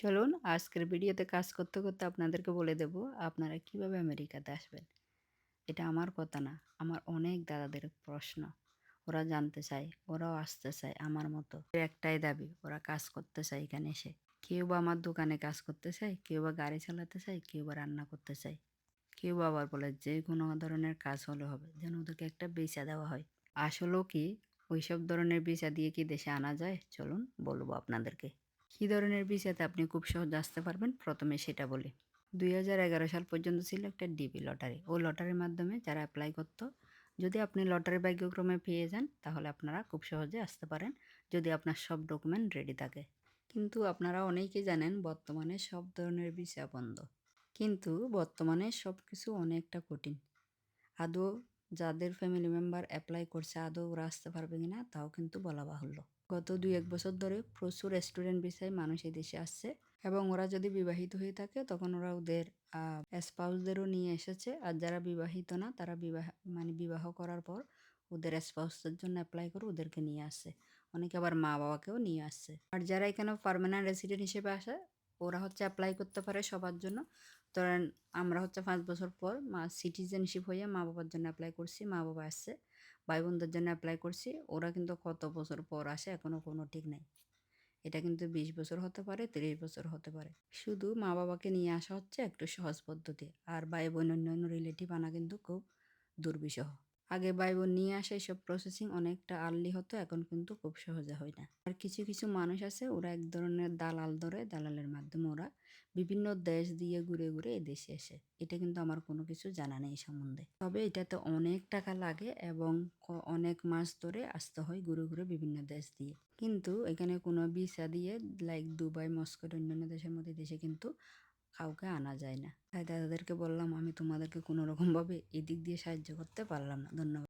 চলুন আজকের ভিডিওতে কাজ করতে করতে আপনাদেরকে বলে দেব আপনারা কিভাবে আমেরিকাতে আসবেন। এটা আমার কথা না, আমার অনেক দাদাদের প্রশ্ন। ওরা জানতে চায়, ওরাও আসতে চায় আমার মতো। এর একটাই দাবি, ওরা কাজ করতে চায় এখানে এসে। কেউ বা আমার দোকানে কাজ করতে চায়, কেউ বা গাড়ি চালাতে চায়, কেউ বা রান্না করতে চায়, কেউ বা আবার বলে যে কোনো ধরনের কাজ হলে হবে, যেন ওদেরকে একটা ভিসা দেওয়া হয়। আসলেও কি ওইসব ধরনের ভিসা দিয়ে কি দেশে আনা যায়? চলুন বলবো আপনাদেরকে। কী ধরনের ভিসাতে আপনি খুব সহজে আসতে পারবেন প্রথমে সেটা বলি। 2011 সাল পর্যন্ত ছিল একটা ডিবি লটারি। ওই লটারির মাধ্যমে যারা অ্যাপ্লাই করতো, যদি আপনি লটারি ভাগ্যক্রমে পেয়ে যান তাহলে আপনারা খুব সহজে আসতে পারেন, যদি আপনার সব ডকুমেন্ট রেডি থাকে। কিন্তু আপনারা অনেকেই জানেন বর্তমানে সব ধরনের ভিসা বন্ধ। কিন্তু বর্তমানে সব কিছু অনেকটা কঠিন। আদৌ যাদের ফ্যামিলি মেম্বার অ্যাপ্লাই করছে আদৌ ওরা আসতে পারবে কিনা তাও কিন্তু বলা বাহুল্য। গত 2-1 বছর ধরে প্রচুর স্টুডেন্ট ভিসায় মানুষ এই দেশে আসছে, এবং ওরা যদি বিবাহিত হয়ে থাকে তখন ওরা ওদের স্পাউসদেরও নিয়ে এসেছে। আর যারা বিবাহিত না তারা বিবাহ করার পর ওদের স্পাউসদের জন্য অ্যাপ্লাই করে ওদেরকে নিয়ে আসছে। অনেকে আবার মা বাবাকেও নিয়ে আসছে। আর যারা এখানে পার্মানেন্ট রেসিডেন্ট হিসেবে আসে ওরা হচ্ছে অ্যাপ্লাই করতে পারে সবার জন্য। ধরেন আমরা হচ্ছে 5 বছর পর সিটিজেনশিপ হয়ে মা বাবার জন্য অ্যাপ্লাই করছি, মা বাবা আসছে। ভাই বোনদের জন্য অ্যাপ্লাই করছি, ওরা কিন্তু কত বছর পর আসে এখনও কোনো ঠিক নাই। এটা কিন্তু 20 বছর হতে পারে, 30 বছর হতে পারে। শুধু মা বাবাকে নিয়ে আসা হচ্ছে একটু সহজ পদ্ধতি। আর ভাই বোন অন্যান্য রিলেটিভ আনা কিন্তু খুব দুর্বিষহ। আগে ভাই বোন নিয়ে আসা এইসব প্রসেসিং অনেকটা আর্লি হতো, এখন কিন্তু খুব সহজে হয় না। আর কিছু কিছু মানুষ আছে ওরা এক ধরনের দালাল ধরে, দালালের মাধ্যমে ওরা বিভিন্ন দেশ দিয়ে ঘুরে ঘুরে এই দেশে আসে। এটা কিন্তু আমার কোনো কিছু জানা নেই এই সম্বন্ধে। তবে এটাতে অনেক টাকা লাগে এবং অনেক মাস ধরে আসতে হয় ঘুরে ঘুরে বিভিন্ন দেশ দিয়ে। কিন্তু এখানে কোনো ভিসা দিয়ে লাইক দুবাই, মস্কো অন্যান্য দেশের মধ্যে দেশে কিন্তু কাউকে আনা যায় না। তাই তাদেরকে বললাম আমি তোমাদেরকে কোনো রকমভাবে এদিক দিয়ে সাহায্য করতে পারলাম না। ধন্যবাদ।